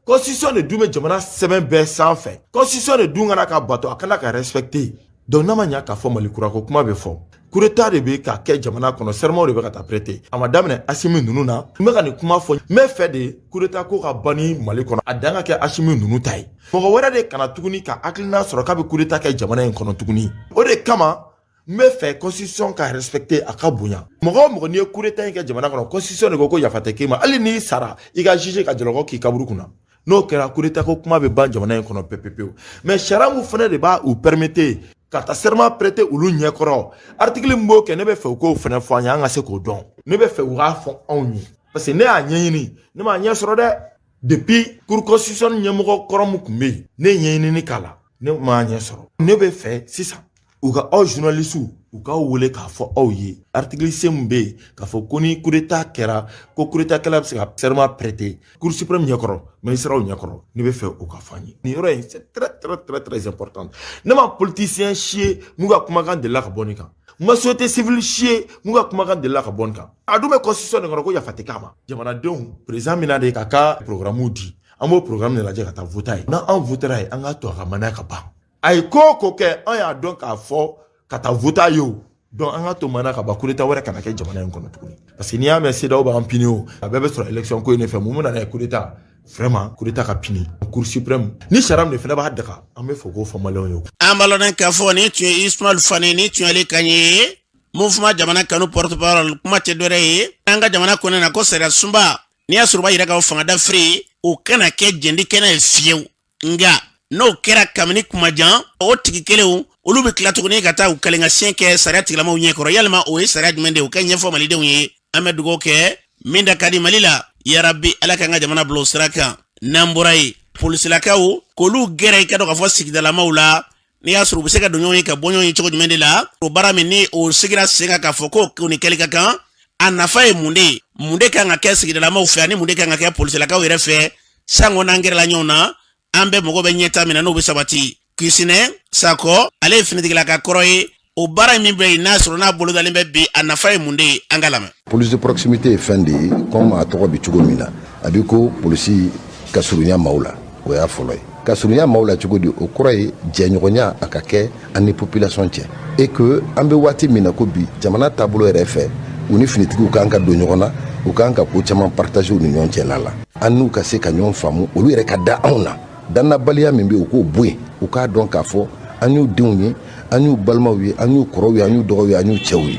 constitution de dun bɛ jamana sɛbɛn bɛɛ sanfɛ constitution de dun kana ka bato a kana ka respecter donc n'a ma ɲa k'a fɔ Mali kura ko kuma bɛ fɔ coup d'état de bɛ ka kɛ jamana kɔnɔ serment de bɛ ka taa prêter a ma daminɛ Assimi ninnu na n bɛ ka nin kuma fɔ n bɛ fɛ de coup d'état ko ka ban ni Mali kɔnɔ a dan ka kɛ Assimi ninnu ta ye mɔgɔ wɛrɛ de kana tuguni ka hakilina sɔrɔ k'a bɛ coup d'état kɛ jamana in kɔnɔ tuguni o de kama n bɛ fɛ constitution ka respecter a ka bonya mɔgɔ o mɔgɔ n'i ye coup d'état in kɛ jamana kɔnɔ constitution de ko yafa tɛ k'e ma hali n'i sara i ka juge ka jalɔkɔ k'i kaburu kunna n'o kɛra coup d'état ko kuma bɛ ban jamana in kɔnɔ pepepewu mais sariya mun fɛnɛ de b'a u permettre ka taa serment prêter olu ɲɛkɔrɔ article min b'o kɛ ne bɛ fɛ u k'o fɛnɛ fɔ an ye an ka se k'o dɔn ne bɛ fɛ u k'a fɔ anw ye parce que ne y'a ɲɛɲini ne m'a ɲɛ sɔrɔ dɛ depuis cour constitution ɲɛmɔgɔ kɔrɔ min tun bɛ yen ne ye ɲɛɲini k'a la ne m'a ɲɛ sɔrɔ ne bɛ fɛ sisan u ka aw journalistes u k'aw wele k'a fɔ aw ye article C min bɛ yen k'a fɔ ko ni coup d'état kɛra ko coup d'état kɛla bɛ se ka serment prêter cour suprême ɲɛkɔrɔ magistrats ɲɛkɔrɔ ne bɛ fɛ o ka fɔ an ye nin yɔrɔ in c'est très important ne ma politicien si ye mun ka kumakan delila ka bɔ nin kan ma société civile si ye mun ka kumakan delila ka bɔ nin kan a dun bɛ constitution de kɔnɔ ko yafa tɛ k'a ma jamanadenw président min na de k'a ka programme di an b'o programme de lajɛ ka taa voter ye n'an votera ye an k'a to a ka manaya ka ban a ye ko o ko kɛ an y'a dɔn k'a fɔ ka taa voter ye o donc an ka to manaya ka ban coup d'état wɛrɛ kana kɛ jamana in kɔnɔ tuguni parce que n'i y'a mɛn CEDEAO b'an pini o a bɛɛ bɛ sɔrɔ élection ko in de fɛ mun bɛ na ye coup d'état vraiment coup d'état ka pini cour suprême ni sariya min fɛnɛ b'a daga an bɛ fɔ k'o fɔ maliyɛnw ye. an b'a lɔn k'a fɔ nin tun ye Ismail Fane nin tun ye ale kan ye mouvement jamana kanu porte-parole kuma tɛ dɔ wɛrɛ ye an ka jamana kɔnɔ na ko sariya sunba n'i y'a sɔrɔ u b'a yira k'a fɔ fangada firi o kana kɛ jɛndi kɛnɛ ye fiyewu nga n'o kɛra kabini kuma jan o tigi kelenw olu bɛ tila tuguni ka taa u kalinkasiɲɛ kɛ sariya tigilamaw ɲɛkɔrɔ yalima o ye sariya jumɛn de ye o ka ɲɛfɔ malidenw ye an bɛ dugawu kɛ min da ka di Mali la yarabi ala k'an ka jamana bila o sira kan n'an bɔra ye polisilakaw k'olu gɛrɛ i ka dɔn k'a fɔ sigidalamaw la n'i y'a sɔrɔ u bɛ se ka don ɲɔgɔn ye ka bɔ ɲɔgɔn ye cogo jumɛn de la o baara min ni o sigira sen kan k'a fɔ ko nin kɛli ka kan a nafa ye mun de kan ka kɛ sigidalamaw fɛ ani mun de kan ka kɛ polisilakaw yɛrɛ fɛ sango n'an gɛrɛla ɲɔgɔn na an bɛ mɔgɔ bɛ ɲɛta min na n'o bɛ sabati Kisinɛ Sakɔ ale ye finitigilaka kɔrɔ ye o baara min bɛ yen n'a sɔrɔ n'a bolo dalen bɛ bi a nafa ye mun de ye an ka lamɛn. Police de proximité ye fɛn de ye comme a tɔgɔ bɛ cogo min na a bɛ ko polisi ka surunya maaw la o y'a fɔlɔ ye ka surunya maaw la cogo di o kɔrɔ ye jɛɲɔgɔnya a ka kɛ an ni population cɛ et que an bɛ waati min na ko bi jamana taabolo yɛrɛ fɛ u ni finitigiw kan ka don ɲɔgɔn na u kan ka ko caman partager u ni ɲɔgɔn cɛla la an n'u ka se ka ɲɔgɔn faamu olu yɛrɛ ka da anw na dannabaliya min bɛ u k'o bɔ yen u k'a dɔn k'a fɔ an y'u denw ye an y'u balimaw ye an y'u kɔrɔw ye an y'u dɔgɔw ye an y'u cɛw ye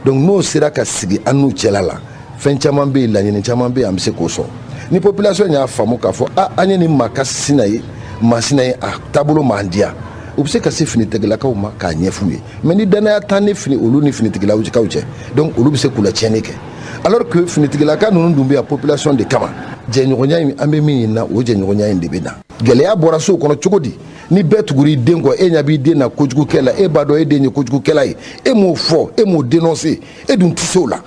donc n'o sera ka sigi an n'u cɛla la fɛn caman bɛ yen laɲini caman bɛ yen an bɛ se k'o sɔrɔ ni population y'a faamu k'a fɔ an ye nin maa ka sina ye masina ye a taabolo man diya u bɛ se ka se finitigilakaw ma k'a ɲɛf'u ye mais ni danaya t'an ni fini olu ni finitigilaw cɛ donc olu bɛ se k'u la tiɲɛni kɛ alors que finitigilaka ninnu dun bɛ yan population de kama jɛɲɔgɔnya in an bɛ min ɲini na o jɛɲɔgɔnya in de bɛ na gɛlɛya bɔra so kɔnɔ cogo di ni bɛɛ tugur'i den kɔ e ɲɛ b'i den na kojugukɛla e b'a dɔn e den ye kojugukɛla ye e m'o fɔ e m'o dénoncer e dun tɛ se o la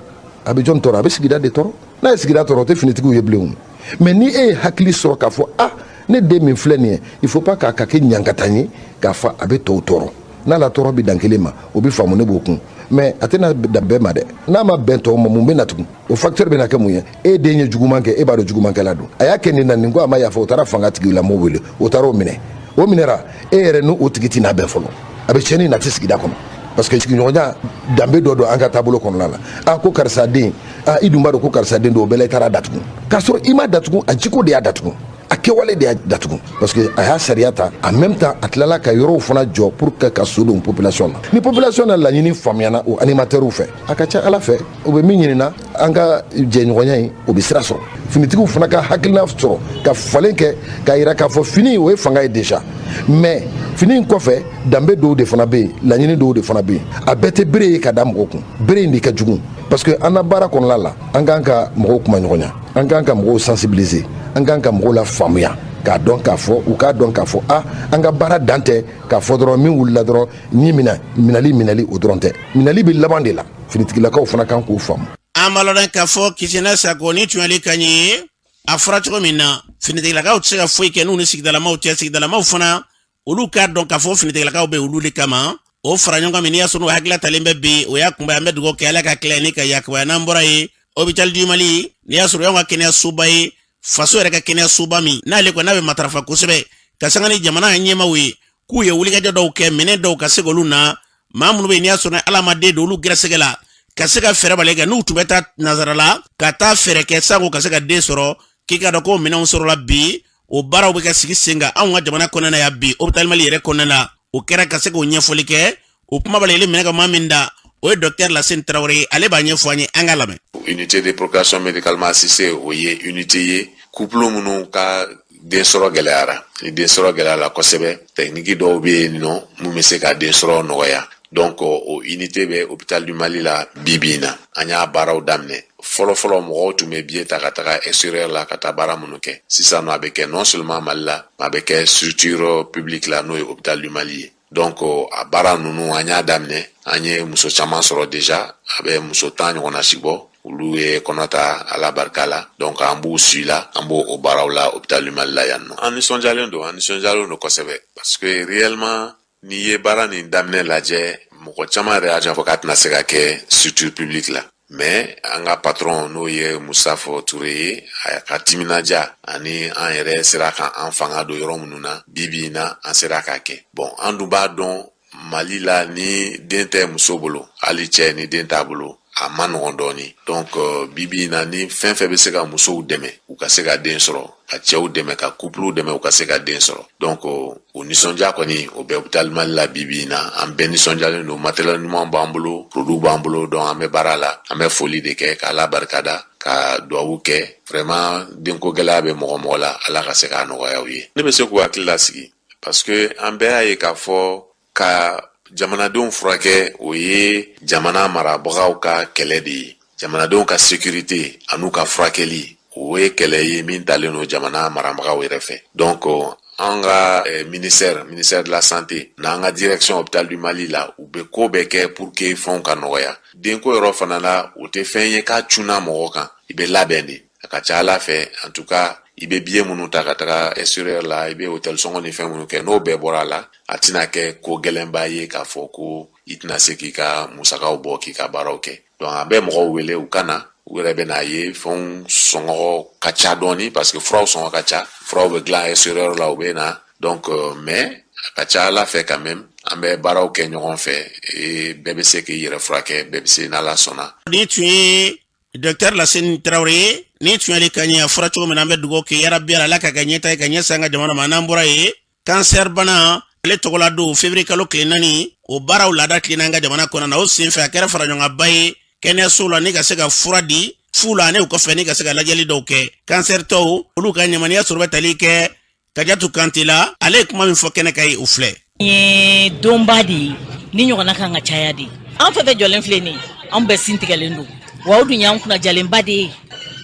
a bɛ jɔn tɔɔrɔ a bɛ sigida de tɔɔrɔ n'a ye sigida tɔɔrɔ o tɛ finitigiw ye bilen mais ni e ye hakili sɔrɔ k'a fɔ ah ne den min filɛ nin ye il faut pas k'a ka kɛ ɲankata ye k'a fɔ a bɛ tɔw tɔɔrɔ n'a la tɔɔrɔ bɛ dan kelen ma o bɛ faamu ne b'o kun mais a tɛna dan bɛɛ ma dɛ n'a ma bɛn tɔw ma mun bɛ na tugun o facteur bɛ na kɛ mun ye e den ye juguman kɛ e b'a dɔn jugumankɛla don a y'a kɛ nin na nin ko a ma yafa o taara fanga tigilamɔgɔw wele o taara o minɛ o minɛra e yɛrɛ n'o tigi tɛ n'a bɛn fɔlɔ a bɛ tiɲɛni na tɛ sigida kɔnɔ parce que sigiɲɔgɔnya danbe dɔ don an ka taabolo kɔnɔna la a ko karisa den i dun b'a dɔn ko karisa den don o bɛɛ la i taara datugu k'a sɔrɔ i ma datugu a jiko de y'a datugu a kɛwale de y'a datugu parce que a y'a sariya ta en même temps a tilala ka yɔrɔw fana jɔ pour que ka so don population na ni population na laɲini faamuyana o animateurs fɛ a ka ca ala fɛ o bɛ min ɲinina an ka jɛɲɔgɔnya in o bɛ sira sɔrɔ finitigiw fana ka hakilina sɔrɔ ka falen kɛ k'a yira k'a fɔ fini o ye fanga ye déjà mais fini in kɔfɛ danbe dɔw de fana bɛ yen laɲini dɔw de fana bɛ yen a bɛɛ tɛ bere ye ka da mɔgɔw kun bere in de ka jugu parce que an na baara kɔnɔna la an k'an ka mɔgɔw kuma ɲɔgɔnya an k'an ka mɔgɔw sensibiliser an k'an ka mɔgɔw la faamuya k'a dɔn k'a fɔ u k'a dɔn k'a fɔ an ka baara dan tɛ k'a fɔ dɔrɔn min wulila dɔrɔn ni minali o dɔrɔn tɛ minali bɛ laban de la finitigilakaw fana kan k'o faamu. an b'a lɔn k'a fɔ Kisɛnɛ Sako ni tun y'ale ka ɲɛ a fɔra cogo min na finitigilakaw tɛ se ka foyi kɛ n'u ni sigidalamaw cɛ sigidalamaw fana olu k'a dɔn k'a fɔ finitigilakaw bɛ olu de kama o fara ɲɔgɔn kan min n'i y'a sɔrɔ n'u hakilila talen bɛ bi o y'a kunbɛ an bɛ dugawu kɛ ala ka tila ni ka yakubaya n'an bɔra ye hôpital du Mali n'i y'a sɔrɔ y'anw ka kɛnɛyasoba ye faso yɛrɛ ka kɛnɛyasoba min n'ale ko n'a bɛ matarafa kosɛbɛ ka sanga ni jamana ɲɛmaaw ye k'u ye wulikajɔ dɔw kɛ minɛn dɔw ka se k'olu na maa minnu bɛ yen n'i y'a sɔrɔ ala ma den don olu gɛrɛsɛgɛ la ka se ka fɛɛrɛ bali kɛ n'u tun bɛ taa nazara la ka taa fɛɛrɛ kɛ sago ka se ka den sɔrɔ k'i ka dɔn ko minɛnw sɔrɔla bi o baaraw bɛ ka sigi sen kan anw ka jamana kɔnɔna yan bi hôpital Mali yɛrɛ kɔnɔna la o kɛra ka se k'o ɲɛfɔli kɛ o kuma bali minɛ ka maa min da o ye docteur Lassine Traoré ale b'a ɲɛfɔ an ye an ka lamɛn. Unité de procréation médicalement assistée o ye unité ye couple minnu ka den sɔrɔ gɛlɛyara ni den sɔrɔ gɛlɛyara kosɛbɛ technique dɔw bɛ yen nɔ mun bɛ se ka den sɔrɔ nɔgɔya donc o unité bɛ hôpital du Mali la bi in na an y'a baaraw daminɛ fɔlɔfɔlɔ mɔgɔw tun bɛ billet ta ka taga extérieur la ka taa baara minnu kɛ sisan nɔ a bɛ kɛ non seulement Mali la mais a bɛ kɛ structure publique la n'o ye hôpital du Mali ye donc a baara ninnu an y'a daminɛ an ye muso caman sɔrɔ déjà a bɛ muso 10 ɲɔgɔnna si bɔ olu ye kɔnɔ ta ala barika la donc an b'u suit la an b'o o baaraw la hôpital du Mali la yan nɔ an nisɔndiyalen don kosɛbɛ parce que réellement n'i ye baara nin daminɛ lajɛ mɔgɔ caman yɛrɛ y'a fɔ k'a tɛna se ka kɛ structure publique la mais an ka patron n'o ye Musafo Touré ye a ka timinadiya ani an yɛrɛ sera k'an fanga don yɔrɔ minnu na bi in na an sera k'a kɛ bon an dun b'a dɔn Mali la ni den tɛ muso bolo hali cɛ ni den t'a bolo a ma nɔgɔn dɔɔni donc bibi in na ni fɛn fɛn bɛ se ka musow dɛmɛ u ka se ka den sɔrɔ ka cɛw dɛmɛ ka couple dɛmɛ u ka se ka den sɔrɔ donc o nisɔndiya kɔni o bɛ hôpital Mali la bibi in na an bɛɛ nisɔndiyalen don matériel ɲuman b'an bolo produit b'an bolo donc an bɛ baara la an bɛ foli de kɛ k'Ala barikada ka duwawu kɛ vraiment denko gɛlɛya bɛ mɔgɔ la Ala ka se k'a nɔgɔya u ye ne bɛ se k'u hakili lasigi parce que an bɛɛ y'a ye k'a fɔ ka jamanadenw furakɛ o ye jamana marabagaw ka kɛlɛ de ye jamanadenw ka sécurité an'u ka furakɛli o ye kɛlɛ ye min talen don jamana marabagaw yɛrɛ fɛ donc an ka ministère de la santé n'an ka direction hôpital du Mali la u bɛ ko bɛɛ kɛ pour que fɛnw ka nɔgɔya denko yɔrɔ fana la o tɛ fɛn ye k'a cunna mɔgɔ kan i bɛ labɛn de a ka ca Ala fɛ en tout cas i bɛ billet minnu ta ka taga extérieur la i bɛ hôtel sɔngɔ ni fɛn minnu kɛ n'o bɛɛ bɔra a la a tɛna kɛ ko gɛlɛnba ye k'a fɔ ko i tɛna se k'i ka musakaw bɔ k'i ka baaraw kɛ donc an bɛ mɔgɔw wele u ka na u yɛrɛ bɛ n'a ye fɛnw sɔngɔ ka ca dɔɔni parce que furaw sɔngɔ ka ca furaw bɛ dilan extérieur la u bɛ na donc mais a ka ca Ala fɛ quand même an bɛ baaraw kɛ ɲɔgɔn fɛ bɛɛ bɛ se k'i yɛrɛ furakɛ bɛɛ bɛ se n'Ala sɔnna. ni tun ye docteur Lassine Traoré ni tun y'ale ka ɲɛ a fɔra cogo min na an bɛ dugawu kɛ yarabi Ala ka ɲɛta ye ka ɲɛsin an ka jamana ma n'an bɔra ye cancer bana ale tɔgɔla don février kalo tile 4 o baaraw laada tilenna an ka jamana kɔnɔ na o senfɛ a kɛra faraɲɔgɔnba ye kɛnɛyaso la ni ka se ka fura di fu la ani o kɔfɛ ni ka se ka lajɛli dɔw kɛ cancer tɔw olu ka ɲamaniya sɔrɔ bɛ tali kɛ Kadiatou Kanté la ale kuma min fɔ kɛnɛ ka ye o filɛ. Donba di ni ɲɔgɔnna kan ka caya di. An fɛ jɔlen filɛ nin an bɛɛ sin tigɛlen don. Wa o dun y'an kunna jalenba de ye.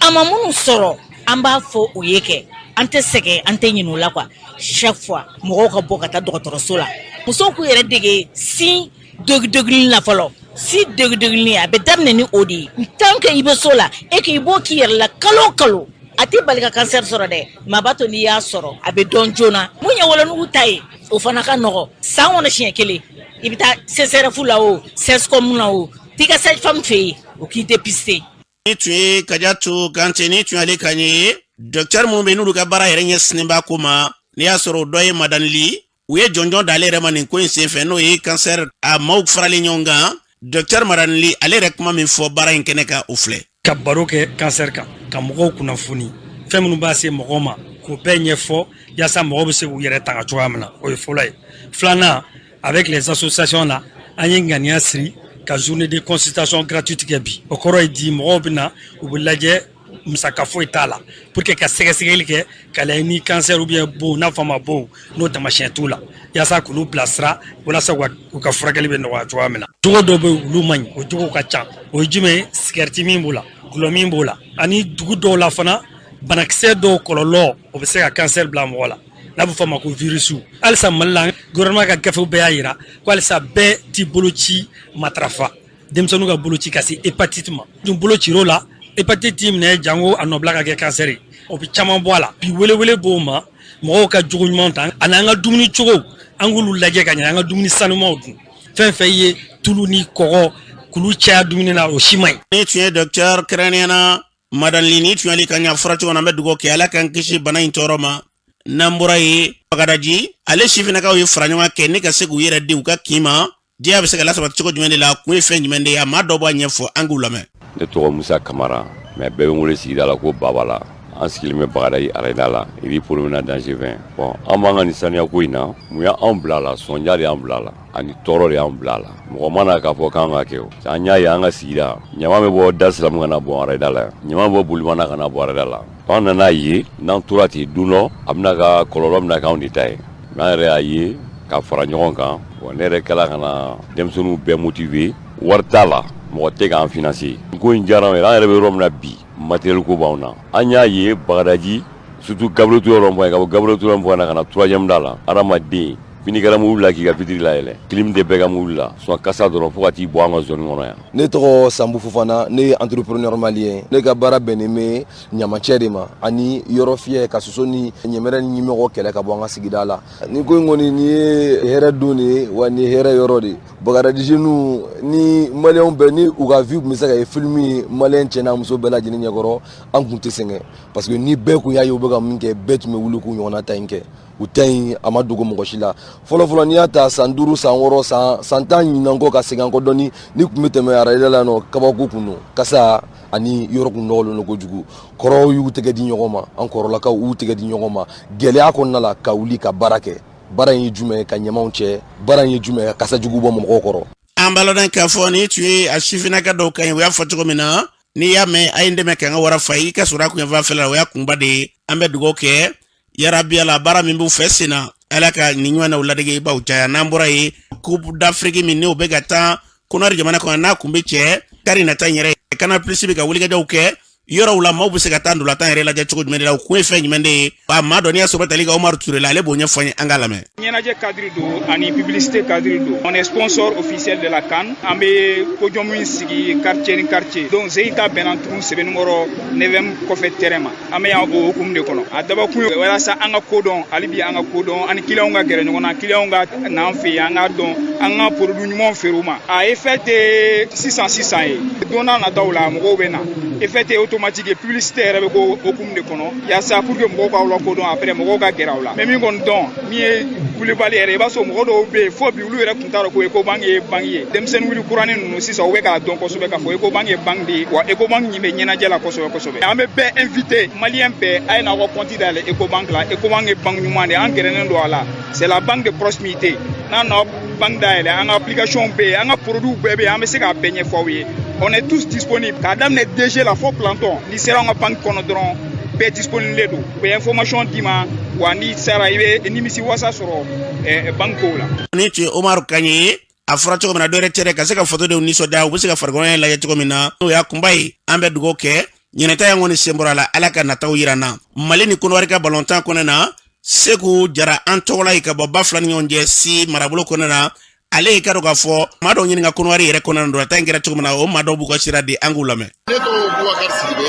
A ma minnu sɔrɔ an b'a fɔ u ye kɛ. An tɛ sɛgɛn an tɛ ɲinɛ o la quoi. Chaque fois mɔgɔw ka bɔ ka taa dɔgɔtɔrɔso la. Musow k'u yɛrɛ dege sin dogili la fɔlɔ. Si dogili a bɛ daminɛ ni o de ye. Tant que i bɛ so la e k'i bɔ k'i yɛrɛ la kalo kalo. A tɛ bali ka cancer sɔrɔ dɛ. Mais a b'a to n'i y'a sɔrɔ a bɛ dɔn joona. Mun ye wolonugu ta ye o fana ka nɔgɔ. San kɔnɔ siɲɛ kelen i bɛ taa CSRF la o CSCOM la o t'i ka sage-femme fɛ yen o k'i dépister. Ni tun ye Kadiatou Kanté ni tun ale ka ɲɛ docteur minnu bɛ n'olu ka baara yɛrɛ ɲɛsinnen b'a ko ma n'i y'a sɔrɔ o dɔ ye Madame Li u ye jɔnjɔn d'ale yɛrɛ ma nin ko in senfɛ n'o ye cancer a maaw faralen ɲɔgɔn kan docteur Madame Li ale yɛrɛ kuma min fɔ baara in kɛnɛ kan o filɛ. Ka baro kɛ cancer kan ka mɔgɔw kunnafoni fɛn minnu b'a se mɔgɔw ma k'o bɛɛ ɲɛfɔ yaasa mɔgɔw bɛ se k'u yɛrɛ tanga cogoya min na o ye fɔlɔ ye. Filanan avec les associations la an ye ŋaniya siri ka journée de consultation gratuite kɛ bi o kɔrɔ ye di mɔgɔw bɛ na u bɛ lajɛ musaka foyi t'a la pour que ka sɛgɛsɛgɛli kɛ ka lajɛ ni cancer ou bien bon n'a fɔ ma bon n'o taamasiyɛn t'u la yaasa k'olu bilasira walasa u ka furakɛli bɛ nɔgɔya cogoya min na. Jogo dɔ bɛ yen olu man ɲi o jogo ka ca o ye jumɛn ye sigɛriti min b'o la gulɔ min b'o la ani dugu dɔw la fana banakisɛ dɔw kɔlɔlɔ o bɛ se ka cancer bila mɔgɔ la n'a bɛ fɔ a ma ko virusu. Halisa Mali la gouvernement ka gafew bɛɛ y'a jira ko halisa bɛɛ ti boloci matarafa denmisɛnninw ka boloci ka se hépatite ma. Dun bolocir'o la hépatite t'i minɛ jango a nɔbila ka kɛ cancer ye o bɛ caman bɔ a la bi welewele b'o ma mɔgɔw ka jogo ɲuman ta ani an ka dumuni cogo an k'olu lajɛ ka ɲɛ an ka dumuni sanumanw dun fɛn fɛn ye tulu ni kɔgɔ k'olu caya dumuni na o si man ɲi. Ni tun ye docteur kɛrɛnkɛrɛnnenya Madame Li ni tun y'ale ka ɲɛ fura cogo na an bɛ dugawu kɛ Ala k'an kisi bana in tɔɔrɔ ma. N'an bɔra ye Bagadaji ale sifinnakaw ye fara ɲɔgɔn kɛ ne ka se k'u yɛrɛ di u ka kin ma diɲɛ bɛ se ka lasabati cogo jumɛn de la kun ye fɛn jumɛn de ye a maa dɔ b'a ɲɛfɔ an k'u lamɛn. Ne tɔgɔ Musa Kamara mais bɛɛ bɛ n wele sigida la ko Baba la an sigilen bɛ Bagadaji arena la i b'i polomina danger 20 bon an b'an ka nin saniya ko in na mun y'anw bila la sɔnja de y'an bila la ani tɔɔrɔ de y'an bila la mɔgɔ mana k'a fɔ k'an ka kɛ o an y'a ye an ka sigida ɲama bɛ bɔ Dar Salamu ka na bɔ arena la ɲama bɛ bɔ Bulimana ka na bɔ arena la an nana ye n'an tora ten don dɔ a bɛna ka kɔlɔlɔ bɛna k'anw de ta ye mais an yɛrɛ y'a ye ka fara ɲɔgɔn kan bon ne yɛrɛ kɛla ka na denmisɛnninw bɛɛ motiver wari t'a la mɔgɔ tɛ k'an financer ko in diyara an yɛrɛ an yɛrɛ bɛ yɔrɔ min na bi matériel ko b'anw na an y'a ye Bagadaji surtout Gabriel Touré rond-point ka bɔ Gabriel Touré rond-point na ka na 3e da la adamaden fini kɛra mobili la k'i ka vitre layɛlɛ clim tɛ bɛɛ ka mobili la sɔn kasa dɔrɔn fo ka t'i bɔ an ka zone kɔnɔ yan. Ne tɔgɔ Sambu Fofana ne ye entrepreneur malien ne ka baara bɛnnen bɛ ɲamacɛ de ma ani yɔrɔ fiyɛ ka soso ni ɲɛmɛrɛ ni ɲimɔgɔ kɛlɛ ka bɔ an ka sigida la ni ko in kɔni ni ye hɛrɛ don de ye wa ni hɛrɛ yɔrɔ de Bagadaji jeunes ni maliyɛnw bɛɛ ni u ka vie tun bɛ se ka ye film ye maliyɛn cɛ n'a muso bɛɛ lajɛlen ɲɛkɔrɔ an tun tɛ sɛgɛn parce que ni bɛɛ tun y'a ye u bɛ ka min kɛ bɛɛ tun bɛ wuli k'u ɲɔgɔnna ta in kɛ u tɛ yen a ma dogo mɔgɔ si la fɔlɔfɔlɔ n'i y'a ta san 5 san 6 san 10 ɲinan kɔ ka segin an kɔ dɔɔni ni tun bɛ tɛmɛ arajo la nɔ kabako kun don kasa ani yɔrɔ kun nɔgɔlen don kojugu kɔrɔw y'u tɛgɛ di ɲɔgɔn ma an kɔrɔlakaw y'u tɛgɛ di ɲɔgɔn ma gɛlɛya kɔnɔna la ka wuli ka baara kɛ baara in ye jumɛn ye ka ɲamaw cɛ baara in ye jumɛn ye ka kasa jugu bɔ mɔgɔw kɔrɔ. An balɔdan k'a fɔ ni tun ye a sifinnaka dɔw kan ye o y'a fɔ cogo min na n'i y'a mɛn a ye n dɛmɛ k'an ka wara fa i ka sɔrɔ a kun yanfan fɛla la o y'a kunba de ye an bɛ dugawu kɛ yarabi la baara min b'u fɛ sen na Ala ka nin ɲɔgɔn na u ladege baw caya n'an bɔra ye Coupe d'Afrique min n'o bɛ ka taa Konare jamana kɔnɔ n'a kun bɛ cɛ kari nata in yɛrɛ Canal Plus bɛ ka wulikajɔw kɛ yɔrɔw la maaw bɛ se ka taa ndolatan yɛrɛ lajɛ cogo jumɛn de la o kun ye fɛn jumɛn de ye a maa dɔ n'i y'a sɔrɔ tali ka Umaru Ture la ale b'o ɲɛfɔ an ye an k'a lamɛn. Ɲɛnajɛ cadre don ani publicité cadre don on est sponsor officiel de la CAN an bɛ podium min sigi quartier ni quartier donc Zeyita bɛnna tun sɛbɛnnikɔrɔ 9e kɔfɛ terrain ma an bɛ yan o hukumu de kɔnɔ a dabɔkun ye walasa an ka kodɔn hali bi an ka kodɔn ani clients ka gɛrɛ ɲɔgɔn na clients ka n'an fɛ yen an ka dɔn an ka produit ɲumanw feere u ma a effet tɛ sisan ye don n'a nataw la mɔgɔw bɛ na effet tɛ automatique ye publicité yɛrɛ bɛ k'o hukumu de kɔnɔ yaasa pour que mɔgɔw k'aw lakodɔn après mɔgɔw ka gɛrɛ aw la mais min kɔni dɔn min ye Kulibali yɛrɛ i b'a sɔrɔ mɔgɔ dɔw bɛ yen fo bi olu yɛrɛ tun t'a dɔn ko Ecobank ye banque ye denmisɛnnin wuli kuranin ninnu sisan u bɛ k'a dɔn kosɛbɛ k'a fɔ Ecobank ye banque de ye wa Ecobank ɲin bɛ ɲɛnajɛ la kosɛbɛ an bɛ bɛɛ invité maliyɛn bɛɛ a ye n'aw ka compte dayɛlɛ Ecobank la Ecobank ye banque ɲuman de ye an gɛrɛnen don a la c'est la banque de proximité n'an n'aw banque dayɛlɛ an ka application bɛ yen an ka produit bɛɛ bɛ yen an bɛ se k'a bɛɛ ɲɛfɔ aw ye on est tous disponibles k'a daminɛ DG la fo planton n'i sera an ka banque kɔnɔ dɔrɔn bɛɛ disponible don u bɛ information d'i ma wa ni sara i bɛ nimisi wasa sɔrɔ bankow la. ni tun ye Umaru Kanye ye a fɔra cogo min na dɔ yɛrɛ tɛ dɛ ka se ka photo de nisɔndiya u bɛ se ka farikolonya lajɛ cogo min na n'o y'a kunba ye an bɛ dugawu kɛ ɲinɛta yan kɔni sen bɔra la Ala ka nataw yira na Mali ni Côte d'Ivoire ka ballon tan kɔnɔ na Seku Jara an tɔgɔla ye ka bɔ ba fila ni ɲɔgɔn cɛ si marabolo kɔnɔ na ale y'i ka dɔn k'a fɔ maa dɔw ɲininka Côte d'Ivoire yɛrɛ kɔnɔ na dɔrɔn ta in kɛra cogo min na o maa dɔw b'u ka sira di an k'u lamɛn. Ne tɔgɔ Boubacar Sidibe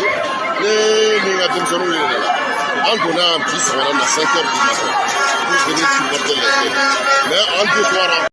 ne ni n ka denmisɛnninw ye ne la an donna bi sɔgɔmada na 5 heures du matin pour venir supporter les jeunes mais an tɛ